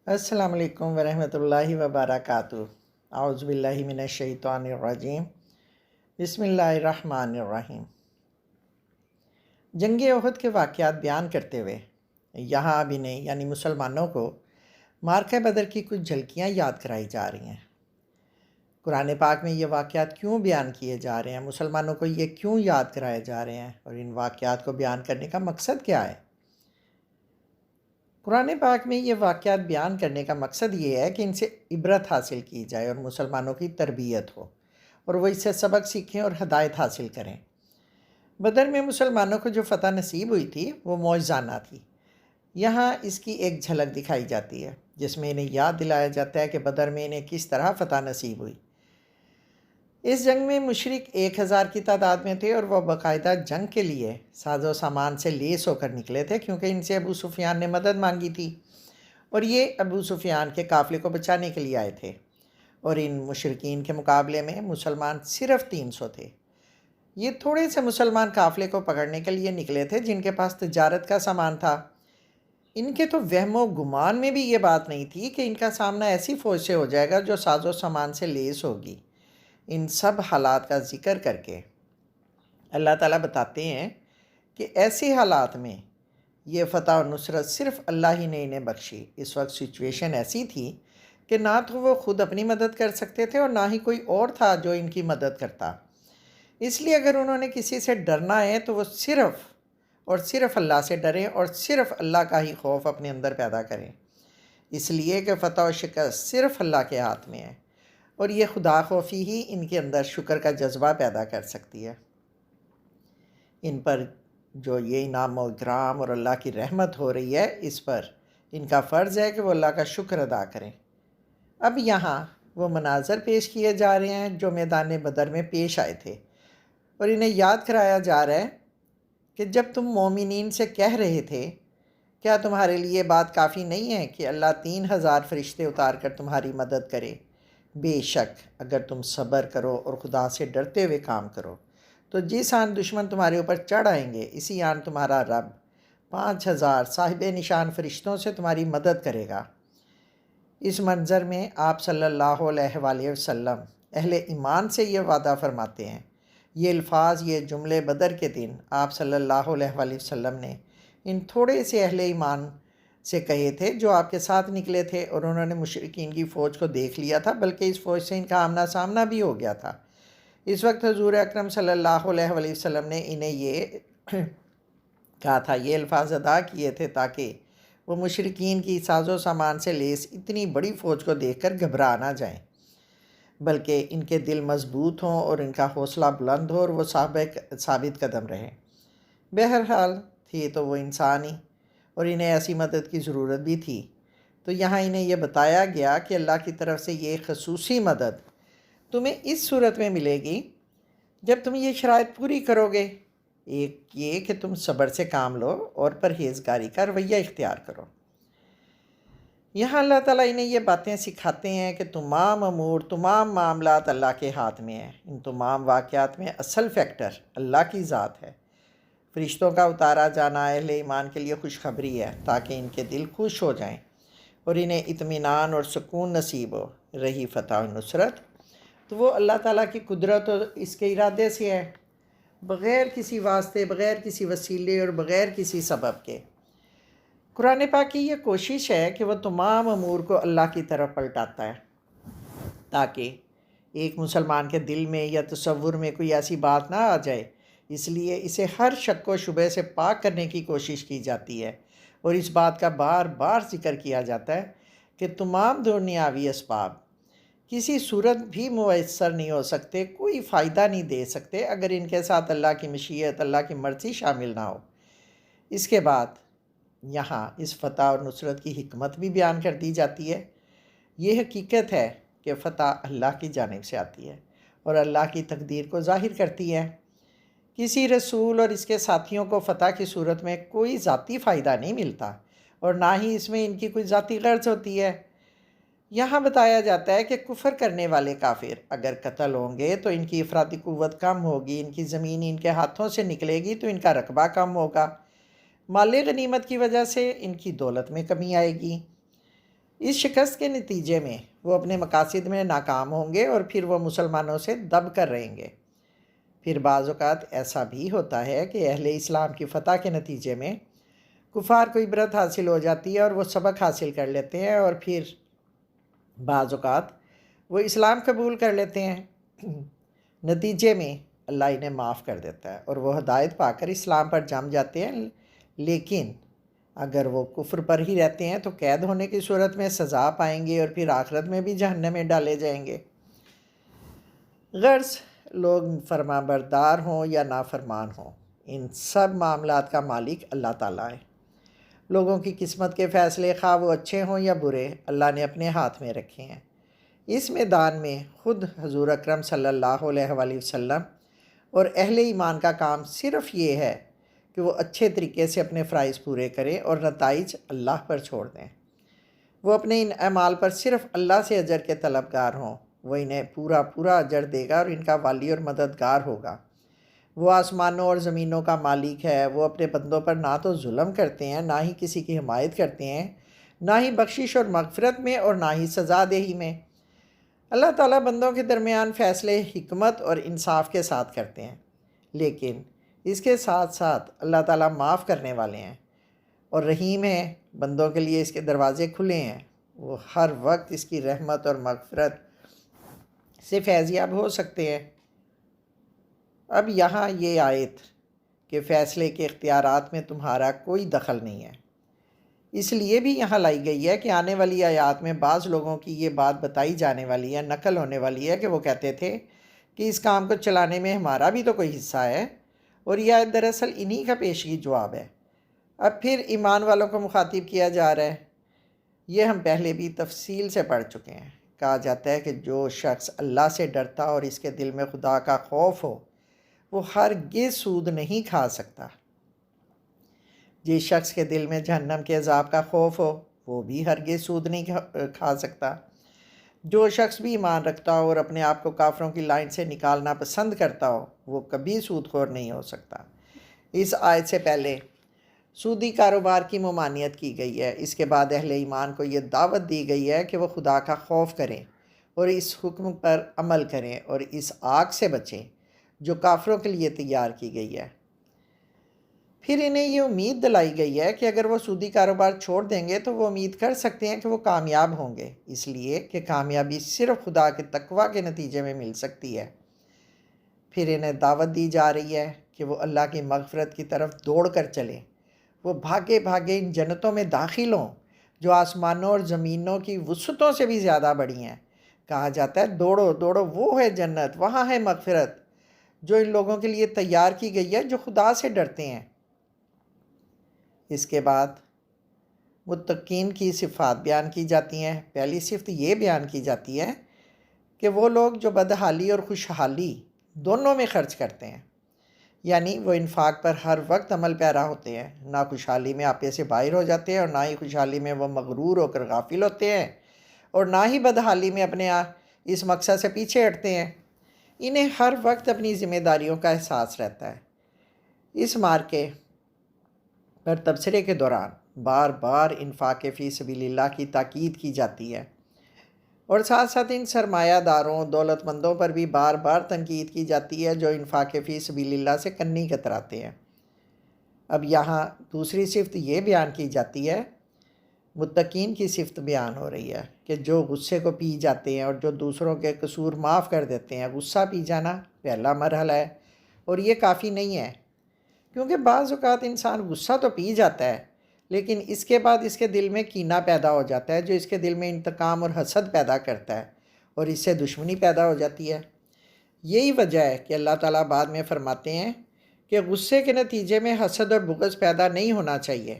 السلام علیکم ورحمۃ اللہ وبرکاتہ۔ اعوذ باللہ من الشیطان الرجیم، بسم اللہ الرحمن الرحیم۔ جنگ احد کے واقعات بیان کرتے ہوئے یہاں اب انہیں یعنی مسلمانوں کو معرکہ بدر کی کچھ جھلکیاں یاد کرائی جا رہی ہیں۔ قرآن پاک میں یہ واقعات کیوں بیان کیے جا رہے ہیں، مسلمانوں کو یہ کیوں یاد کرائے جا رہے ہیں، اور ان واقعات کو بیان کرنے کا مقصد کیا ہے؟ قرآن پاک میں یہ واقعات بیان کرنے کا مقصد یہ ہے کہ ان سے عبرت حاصل کی جائے اور مسلمانوں کی تربیت ہو اور وہ اس سے سبق سیکھیں اور ہدایت حاصل کریں۔ بدر میں مسلمانوں کو جو فتح نصیب ہوئی تھی وہ معجزانہ تھی۔ یہاں اس کی ایک جھلک دکھائی جاتی ہے جس میں انہیں یاد دلایا جاتا ہے کہ بدر میں انہیں کس طرح فتح نصیب ہوئی۔ اس جنگ میں مشرک 1000 کی تعداد میں تھے اور وہ باقاعدہ جنگ کے لیے ساز و سامان سے لیس ہو کر نکلے تھے، کیونکہ ان سے ابو سفیان نے مدد مانگی تھی اور یہ ابو سفیان کے قافلے کو بچانے کے لیے آئے تھے، اور ان مشرکین کے مقابلے میں مسلمان صرف 300 تھے۔ یہ تھوڑے سے مسلمان قافلے کو پکڑنے کے لیے نکلے تھے جن کے پاس تجارت کا سامان تھا۔ ان کے تو وہم و گمان میں بھی یہ بات نہیں تھی کہ ان کا سامنا ایسی فوج سے ہو جائے گا جو ساز و سامان سے لیس ہوگی۔ ان سب حالات کا ذکر کر کے اللہ تعالیٰ بتاتے ہیں کہ ایسے حالات میں یہ فتح و نصرت صرف اللہ ہی نے انہیں بخشی۔ اس وقت سچویشن ایسی تھی کہ نہ تو وہ خود اپنی مدد کر سکتے تھے اور نہ ہی کوئی اور تھا جو ان کی مدد کرتا۔ اس لیے اگر انہوں نے کسی سے ڈرنا ہے تو وہ صرف اور صرف اللہ سے ڈریں اور صرف اللہ کا ہی خوف اپنے اندر پیدا کریں، اس لیے کہ فتح و شکست صرف اللہ کے ہاتھ میں ہے، اور یہ خدا خوفی ہی ان کے اندر شکر کا جذبہ پیدا کر سکتی ہے۔ ان پر جو یہ انعام و اکرام اور اللہ کی رحمت ہو رہی ہے، اس پر ان کا فرض ہے کہ وہ اللہ کا شکر ادا کریں۔ اب یہاں وہ مناظر پیش کیے جا رہے ہیں جو میدان بدر میں پیش آئے تھے، اور انہیں یاد کرایا جا رہا ہے کہ جب تم مومنین سے کہہ رہے تھے کیا تمہارے لیے بات کافی نہیں ہے کہ اللہ 3000 فرشتے اتار کر تمہاری مدد کرے؟ بے شک اگر تم صبر کرو اور خدا سے ڈرتے ہوئے کام کرو تو جس آن دشمن تمہارے اوپر چڑھ آئیں گے اسی آن تمہارا رب 5000 صاحب نشان فرشتوں سے تمہاری مدد کرے گا۔ اس منظر میں آپ صلی اللہ علیہ وآلہ وسلم اہل ایمان سے یہ وعدہ فرماتے ہیں۔ یہ الفاظ، یہ جملے بدر کے دن آپ صلی اللہ علیہ وآلہ وسلم نے ان تھوڑے سے اہل ایمان سے کہے تھے جو آپ کے ساتھ نکلے تھے، اور انہوں نے مشرکین کی فوج کو دیکھ لیا تھا، بلکہ اس فوج سے ان کا آمنا سامنا بھی ہو گیا تھا۔ اس وقت حضور اکرم صلی اللہ علیہ وآلہ وسلم نے انہیں یہ کہا تھا، یہ الفاظ ادا کیے تھے تاکہ وہ مشرکین کی ساز و سامان سے لیس اتنی بڑی فوج کو دیکھ کر گھبرا نہ جائیں، بلکہ ان کے دل مضبوط ہوں اور ان کا حوصلہ بلند ہو اور وہ ثابت قدم رہیں۔ بہرحال تھی تو وہ انسان ہی، اور انہیں ایسی مدد کی ضرورت بھی تھی، تو یہاں انہیں یہ بتایا گیا کہ اللہ کی طرف سے یہ خصوصی مدد تمہیں اس صورت میں ملے گی جب تم یہ شرائط پوری کرو گے۔ ایک یہ کہ تم صبر سے کام لو اور پرہیزگاری کا رویہ اختیار کرو۔ یہاں اللہ تعالیٰ انہیں یہ باتیں سکھاتے ہیں کہ تمام امور، تمام معاملات اللہ کے ہاتھ میں ہیں۔ ان تمام واقعات میں اصل فیکٹر اللہ کی ذات ہے۔ فرشتوں کا اتارا جانا اہل ایمان کے لیے خوشخبری ہے تاکہ ان کے دل خوش ہو جائیں اور انہیں اطمینان اور سکون نصیب ہو۔ رہی فتح و نصرت تو وہ اللہ تعالیٰ کی قدرت اور اس کے ارادے سے ہے، بغیر کسی واسطے، بغیر کسی وسیلے اور بغیر کسی سبب کے۔ قرآن پاک کی یہ کوشش ہے کہ وہ تمام امور کو اللہ کی طرف پلٹاتا ہے تاکہ ایک مسلمان کے دل میں یا تصور میں کوئی ایسی بات نہ آ جائے۔ اس لیے اسے ہر شک و شبہ سے پاک کرنے کی کوشش کی جاتی ہے، اور اس بات کا بار بار ذکر کیا جاتا ہے کہ تمام دنیاوی اسباب کسی صورت بھی میسر نہیں ہو سکتے، کوئی فائدہ نہیں دے سکتے اگر ان کے ساتھ اللہ کی مشیت، اللہ کی مرضی شامل نہ ہو۔ اس کے بعد یہاں اس فتح اور نصرت کی حکمت بھی بیان کر دی جاتی ہے۔ یہ حقیقت ہے کہ فتح اللہ کی جانب سے آتی ہے اور اللہ کی تقدیر کو ظاہر کرتی ہے۔ کسی رسول اور اس کے ساتھیوں کو فتح کی صورت میں کوئی ذاتی فائدہ نہیں ملتا، اور نہ ہی اس میں ان کی کوئی ذاتی غرض ہوتی ہے۔ یہاں بتایا جاتا ہے کہ کفر کرنے والے کافر اگر قتل ہوں گے تو ان کی افراطی قوت کم ہوگی، ان کی زمین ان کے ہاتھوں سے نکلے گی تو ان کا رقبہ کم ہوگا، مال غنیمت کی وجہ سے ان کی دولت میں کمی آئے گی۔ اس شکست کے نتیجے میں وہ اپنے مقاصد میں ناکام ہوں گے اور پھر وہ مسلمانوں سے دب کر رہیں گے۔ پھر بعض اوقات ایسا بھی ہوتا ہے کہ اہل اسلام کی فتح کے نتیجے میں کفار کو عبرت حاصل ہو جاتی ہے اور وہ سبق حاصل کر لیتے ہیں، اور پھر بعض اوقات وہ اسلام قبول کر لیتے ہیں۔ نتیجے میں اللہ انہیں معاف کر دیتا ہے اور وہ ہدایت پا کر اسلام پر جم جاتے ہیں، لیکن اگر وہ کفر پر ہی رہتے ہیں تو قید ہونے کی صورت میں سزا پائیں گے اور پھر آخرت میں بھی جہنم میں ڈالے جائیں گے۔ غرض لوگ فرما بردار ہوں یا نافرمان ہوں، ان سب معاملات کا مالک اللہ تعالیٰ ہے۔ لوگوں کی قسمت کے فیصلے خواہ وہ اچھے ہوں یا برے، اللہ نے اپنے ہاتھ میں رکھے ہیں۔ اس میدان میں خود حضور اکرم صلی اللہ علیہ وآلہ وسلم اور اہل ایمان کا کام صرف یہ ہے کہ وہ اچھے طریقے سے اپنے فرائض پورے کریں اور نتائج اللہ پر چھوڑ دیں۔ وہ اپنے ان اعمال پر صرف اللہ سے اجر کے طلبگار ہوں، وہ انہیں پورا پورا اجر دے گا اور ان کا والی اور مددگار ہوگا۔ وہ آسمانوں اور زمینوں کا مالک ہے، وہ اپنے بندوں پر نہ تو ظلم کرتے ہیں، نہ ہی کسی کی حمایت کرتے ہیں، نہ ہی بخشش اور مغفرت میں اور نہ ہی سزا دہی میں۔ اللہ تعالیٰ بندوں کے درمیان فیصلے حکمت اور انصاف کے ساتھ کرتے ہیں، لیکن اس کے ساتھ ساتھ اللہ تعالیٰ معاف کرنے والے ہیں اور رحیم ہیں۔ بندوں کے لیے اس کے دروازے کھلے ہیں، وہ ہر وقت اس کی رحمت اور مغفرت سے فیض یاب ہو سکتے ہیں۔ اب یہاں یہ آیت کہ فیصلے کے اختیارات میں تمہارا کوئی دخل نہیں ہے، اس لیے بھی یہاں لائی گئی ہے کہ آنے والی آیات میں بعض لوگوں کی یہ بات بتائی جانے والی ہے، نقل ہونے والی ہے کہ وہ کہتے تھے کہ اس کام کو چلانے میں ہمارا بھی تو کوئی حصہ ہے، اور یہ آیت دراصل انہی کا پیشگی جواب ہے۔ اب پھر ایمان والوں کو مخاطب کیا جا رہا ہے۔ یہ ہم پہلے بھی تفصیل سے پڑھ چکے ہیں۔ کہا جاتا ہے کہ جو شخص اللہ سے ڈرتا اور اس کے دل میں خدا کا خوف ہو وہ ہرگز سود نہیں کھا سکتا۔ جس شخص کے دل میں جہنم کے عذاب کا خوف ہو وہ بھی ہرگز سود نہیں کھا سکتا۔ جو شخص بھی ایمان رکھتا ہو اور اپنے آپ کو کافروں کی لائن سے نکالنا پسند کرتا ہو وہ کبھی سود خور نہیں ہو سکتا۔ اس آیت سے پہلے سودی کاروبار کی ممانعت کی گئی ہے، اس کے بعد اہل ایمان کو یہ دعوت دی گئی ہے کہ وہ خدا کا خوف کریں اور اس حکم پر عمل کریں اور اس آگ سے بچیں جو کافروں کے لیے تیار کی گئی ہے۔ پھر انہیں یہ امید دلائی گئی ہے کہ اگر وہ سودی کاروبار چھوڑ دیں گے تو وہ امید کر سکتے ہیں کہ وہ کامیاب ہوں گے، اس لیے کہ کامیابی صرف خدا کے تقویٰ کے نتیجے میں مل سکتی ہے۔ پھر انہیں دعوت دی جا رہی ہے کہ وہ اللہ کی مغفرت کی طرف دوڑ کر چلیں، وہ بھاگے بھاگے ان جنتوں میں داخل ہوں جو آسمانوں اور زمینوں کی وسعتوں سے بھی زیادہ بڑی ہیں۔ کہا جاتا ہے دوڑو دوڑو، وہ ہے جنت، وہاں ہے مغفرت جو ان لوگوں کے لیے تیار کی گئی ہے جو خدا سے ڈرتے ہیں۔ اس کے بعد متقین کی صفات بیان کی جاتی ہیں۔ پہلی صفت یہ بیان کی جاتی ہے کہ وہ لوگ جو بدحالی اور خوشحالی دونوں میں خرچ کرتے ہیں، یعنی وہ انفاق پر ہر وقت عمل پیرا ہوتے ہیں، نہ خوشحالی میں آپے سے باہر ہو جاتے ہیں اور نہ ہی خوشحالی میں وہ مغرور ہو کر غافل ہوتے ہیں، اور نہ ہی بدحالی میں اپنے اس مقصد سے پیچھے ہٹتے ہیں۔ انہیں ہر وقت اپنی ذمہ داریوں کا احساس رہتا ہے۔ اس مارکے پر تبصرے کے دوران بار بار انفاق فی سبیل اللہ کی تاکید کی جاتی ہے، اور ساتھ ساتھ ان سرمایہ داروں دولت مندوں پر بھی بار بار تنقید کی جاتی ہے جو انفاق فی سبیل اللہ سے کنی کتراتے ہیں۔ اب یہاں دوسری صفت یہ بیان کی جاتی ہے، متقین کی صفت بیان ہو رہی ہے کہ جو غصے کو پی جاتے ہیں اور جو دوسروں کے قصور معاف کر دیتے ہیں۔ غصہ پی جانا پہلا مرحلہ ہے اور یہ کافی نہیں ہے، کیونکہ بعض اوقات انسان غصہ تو پی جاتا ہے لیکن اس کے بعد اس کے دل میں کینہ پیدا ہو جاتا ہے جو اس کے دل میں انتقام اور حسد پیدا کرتا ہے اور اس سے دشمنی پیدا ہو جاتی ہے۔ یہی وجہ ہے کہ اللہ تعالیٰ بعد میں فرماتے ہیں کہ غصے کے نتیجے میں حسد اور بغض پیدا نہیں ہونا چاہیے،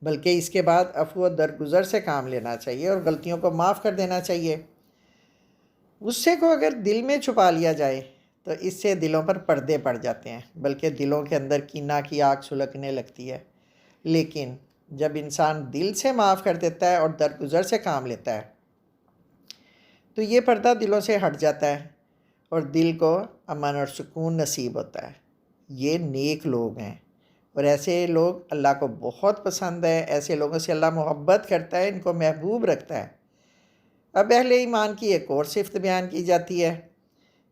بلکہ اس کے بعد عفو و درگزر سے کام لینا چاہیے اور غلطیوں کو معاف کر دینا چاہیے۔ غصے کو اگر دل میں چھپا لیا جائے تو اس سے دلوں پر پردے پڑ جاتے ہیں، بلکہ دلوں کے اندر کینہ کی آگ سلگنے لگتی ہے۔ لیکن جب انسان دل سے معاف کر دیتا ہے اور درگزر سے کام لیتا ہے تو یہ پردہ دلوں سے ہٹ جاتا ہے اور دل کو امن اور سکون نصیب ہوتا ہے۔ یہ نیک لوگ ہیں اور ایسے لوگ اللہ کو بہت پسند ہے، ایسے لوگوں سے اللہ محبت کرتا ہے، ان کو محبوب رکھتا ہے۔ اب اہل ایمان کی ایک اور صفت بیان کی جاتی ہے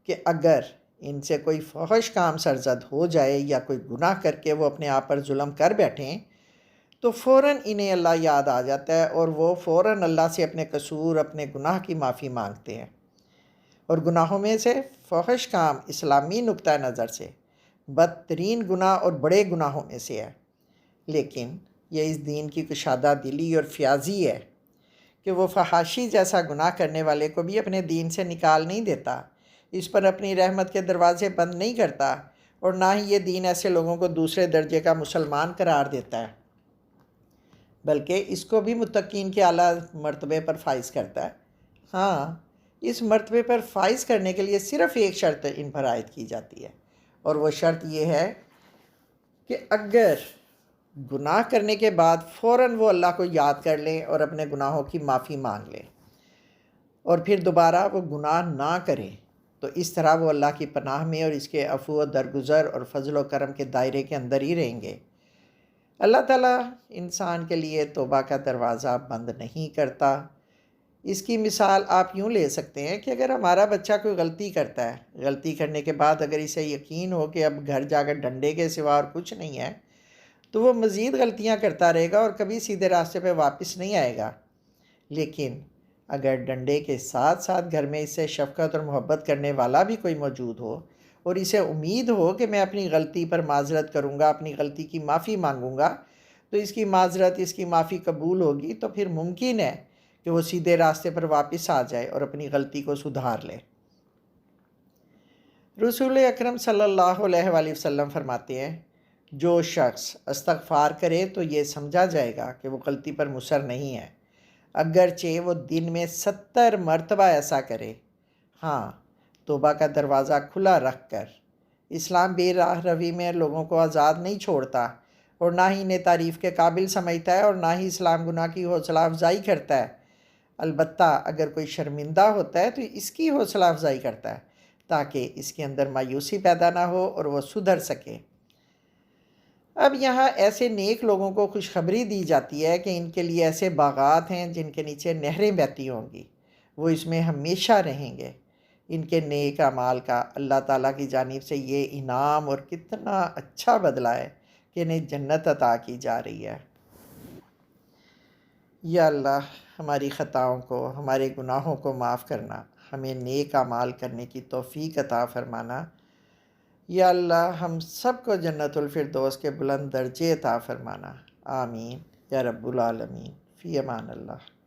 کہ اگر ان سے کوئی فحش کام سرزد ہو جائے یا کوئی گناہ کر کے وہ اپنے آپ پر ظلم کر بیٹھیں تو فوراً انہیں اللہ یاد آ جاتا ہے اور وہ فوراً اللہ سے اپنے قصور، اپنے گناہ کی معافی مانگتے ہیں۔ اور گناہوں میں سے فحش کام اسلامی نقطہ نظر سے بدترین گناہ اور بڑے گناہوں میں سے ہے، لیکن یہ اس دین کی کشادہ دلی اور فیاضی ہے کہ وہ فحاشی جیسا گناہ کرنے والے کو بھی اپنے دین سے نکال نہیں دیتا، اس پر اپنی رحمت کے دروازے بند نہیں کرتا، اور نہ ہی یہ دین ایسے لوگوں کو دوسرے درجے کا مسلمان قرار دیتا ہے، بلکہ اس کو بھی متقین کے اعلیٰ مرتبے پر فائز کرتا ہے۔ ہاں، اس مرتبے پر فائز کرنے کے لیے صرف ایک شرط ان پر عائد کی جاتی ہے، اور وہ شرط یہ ہے کہ اگر گناہ کرنے کے بعد فوراً وہ اللہ کو یاد کر لیں اور اپنے گناہوں کی معافی مانگ لیں اور پھر دوبارہ وہ گناہ نہ کریں، تو اس طرح وہ اللہ کی پناہ میں اور اس کے عفو و درگزر اور فضل و کرم کے دائرے کے اندر ہی رہیں گے۔ اللہ تعالیٰ انسان کے لیے توبہ کا دروازہ بند نہیں کرتا۔ اس کی مثال آپ یوں لے سکتے ہیں کہ اگر ہمارا بچہ کوئی غلطی کرتا ہے، غلطی کرنے کے بعد اگر اسے یقین ہو کہ اب گھر جا کر ڈنڈے کے سوا اور کچھ نہیں ہے، تو وہ مزید غلطیاں کرتا رہے گا اور کبھی سیدھے راستے پہ واپس نہیں آئے گا۔ لیکن اگر ڈنڈے کے ساتھ ساتھ گھر میں اس سے شفقت اور محبت کرنے والا بھی کوئی موجود ہو اور اسے امید ہو کہ میں اپنی غلطی پر معذرت کروں گا، اپنی غلطی کی معافی مانگوں گا، تو اس کی معذرت، اس کی معافی قبول ہوگی، تو پھر ممکن ہے کہ وہ سیدھے راستے پر واپس آ جائے اور اپنی غلطی کو سدھار لے۔ رسول اکرم صلی اللہ علیہ وآلہ وسلم فرماتے ہیں، جو شخص استغفار کرے تو یہ سمجھا جائے گا کہ وہ غلطی پر مصر نہیں ہے، اگرچہ وہ دن میں 70 مرتبہ ایسا کرے۔ ہاں، توبہ کا دروازہ کھلا رکھ کر اسلام بے راہ روی میں لوگوں کو آزاد نہیں چھوڑتا، اور نہ ہی انہیں تعریف کے قابل سمجھتا ہے، اور نہ ہی اسلام گناہ کی حوصلہ افزائی کرتا ہے۔ البتہ اگر کوئی شرمندہ ہوتا ہے تو اس کی حوصلہ افزائی کرتا ہے تاکہ اس کے اندر مایوسی پیدا نہ ہو اور وہ سدھر سکے۔ اب یہاں ایسے نیک لوگوں کو خوشخبری دی جاتی ہے کہ ان کے لیے ایسے باغات ہیں جن کے نیچے نہریں بہتی ہوں گی، وہ اس میں ہمیشہ رہیں گے۔ ان کے نیک اعمال کا اللہ تعالیٰ کی جانب سے یہ انعام اور کتنا اچھا بدلہ ہے کہ انہیں جنت عطا کی جا رہی ہے۔ یا اللہ، ہماری خطاؤں کو، ہمارے گناہوں کو معاف کرنا، ہمیں نیک اعمال کرنے کی توفیق عطا فرمانا۔ یا اللہ، ہم سب کو جنت الفردوس کے بلند درجے عطا فرمانا۔ آمین یا رب العالمین۔ فی امان اللہ۔